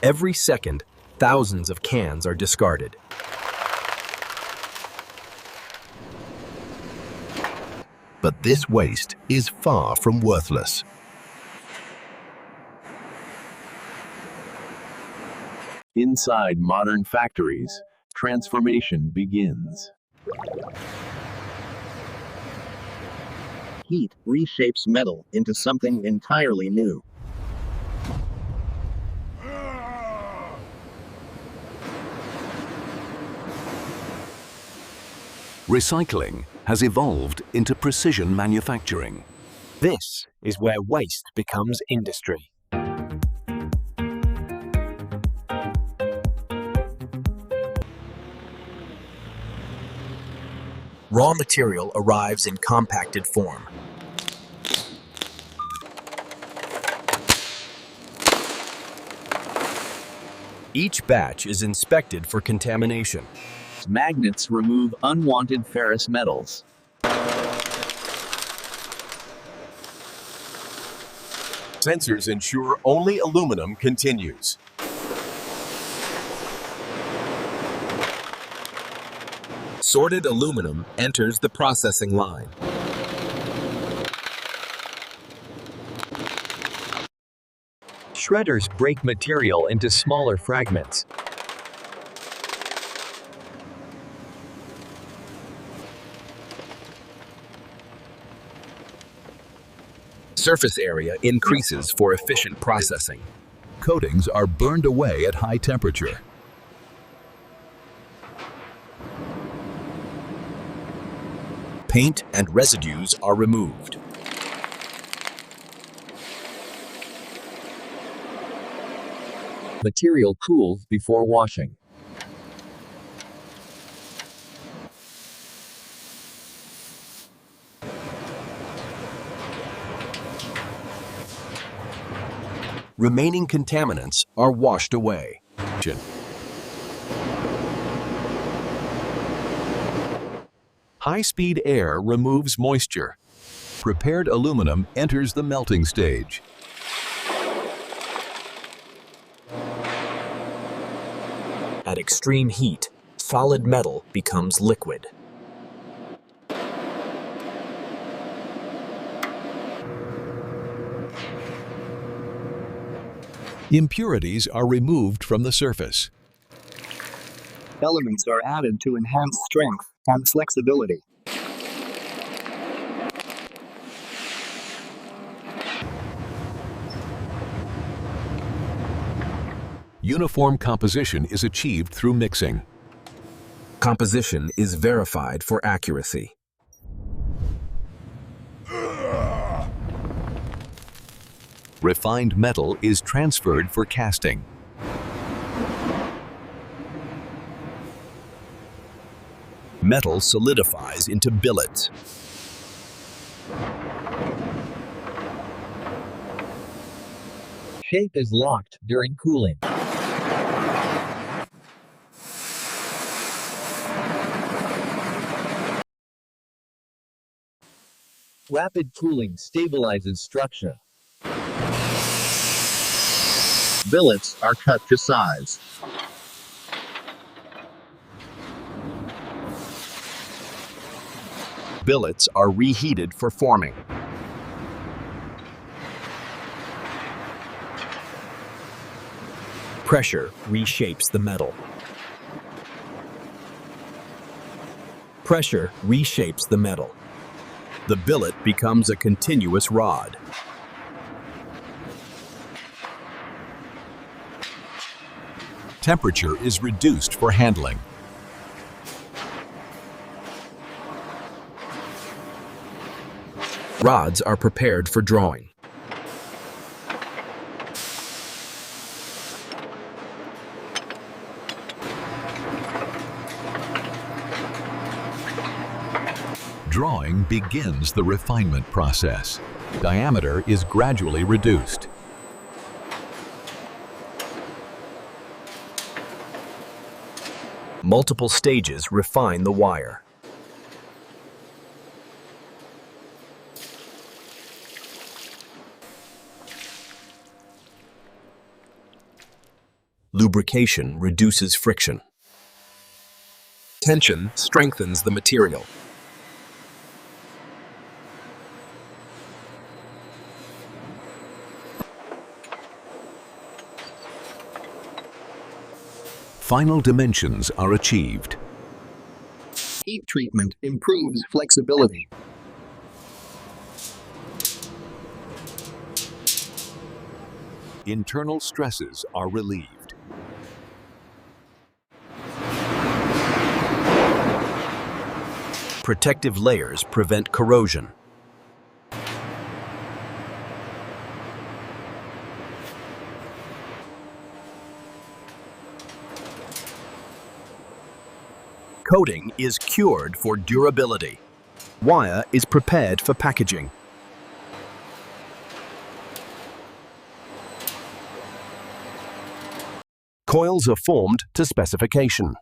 Every second, thousands of cans are discarded. But this waste is far from worthless. Inside modern factories, transformation begins. Heat reshapes metal into something entirely new. Recycling has evolved into precision manufacturing. This is where waste becomes industry. Raw material arrives in compacted form. Each batch is inspected for contamination. Magnets remove unwanted ferrous metals. Sensors ensure only aluminum continues. Sorted aluminum enters the processing line. Shredders break material into smaller fragments. Surface area increases for efficient processing. Coatings are burned away at high temperature. Paint and residues are removed. Material cools before washing. Remaining contaminants are washed away. High-speed air removes moisture. Prepared aluminum enters the melting stage. At extreme heat, solid metal becomes liquid. Impurities are removed from the surface. Elements are added to enhance strength and flexibility. Uniform composition is achieved through mixing. Composition is verified for accuracy. Refined metal is transferred for casting. Metal solidifies into billets. Shape is locked during cooling. Rapid cooling stabilizes structure. Billets are cut to size. Billets are reheated for forming. Pressure reshapes the metal. Pressure reshapes the metal. The billet becomes a continuous rod. Temperature is reduced for handling. Rods are prepared for drawing. Drawing begins the refinement process. Diameter is gradually reduced. Multiple stages refine the wire. Lubrication reduces friction. Tension strengthens the material. Final dimensions are achieved. Heat treatment improves flexibility. Internal stresses are relieved. Protective layers prevent corrosion. Coating is cured for durability. Wire is prepared for packaging. Coils are formed to specification.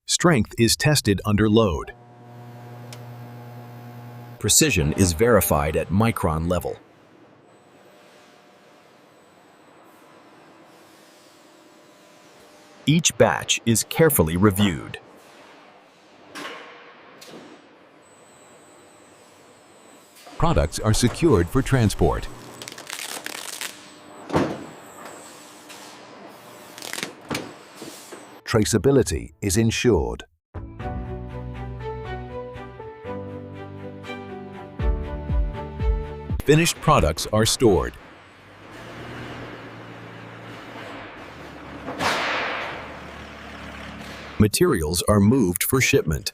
Strength is tested under load. Precision is verified at micron level. Each batch is carefully reviewed. Products are secured for transport. Traceability is ensured. Finished products are stored. Materials are moved for shipment.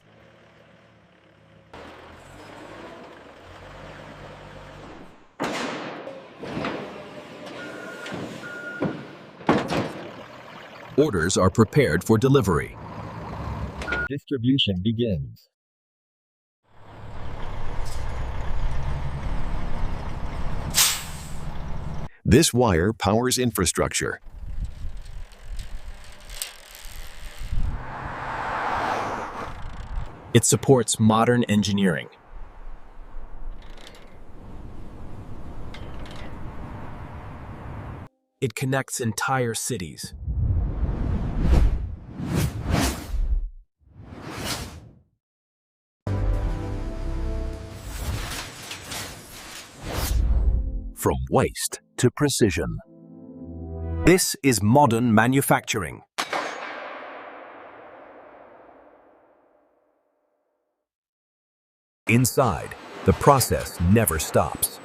Orders are prepared for delivery. Distribution begins. This wire powers infrastructure. It supports modern engineering. It connects entire cities. From waste to precision. This is modern manufacturing. Inside, the process never stops.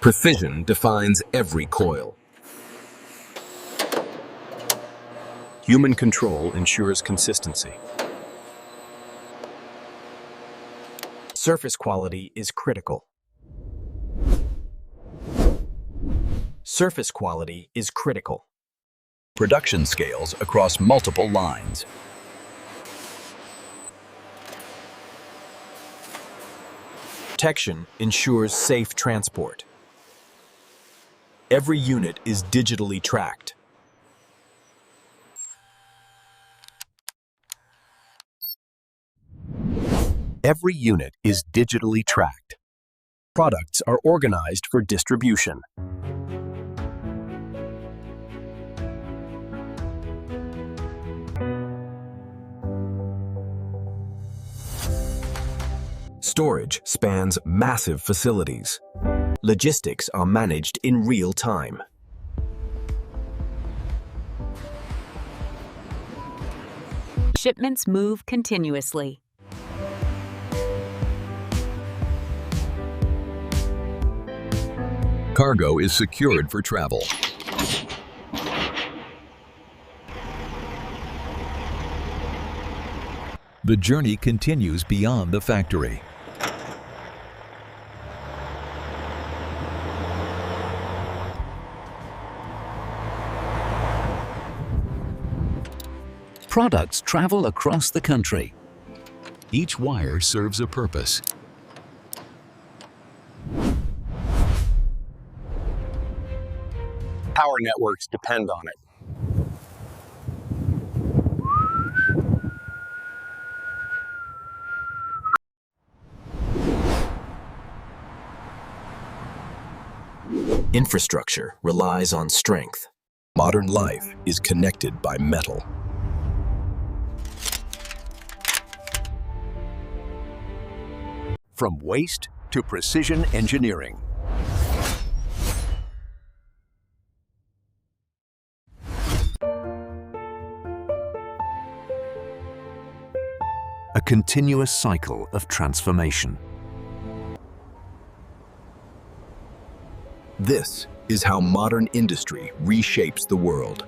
Precision defines every coil. Human control ensures consistency. Surface quality is critical. Surface quality is critical. Production scales across multiple lines. Protection ensures safe transport. Every unit is digitally tracked. Every unit is digitally tracked. Products are organized for distribution. Storage spans massive facilities. Logistics are managed in real time. Shipments move continuously. Cargo is secured for travel. The journey continues beyond the factory. Products travel across the country. Each wire serves a purpose. Power networks depend on it. Infrastructure relies on strength. Modern life is connected by metal. From waste to precision engineering. A continuous cycle of transformation. This is how modern industry reshapes the world.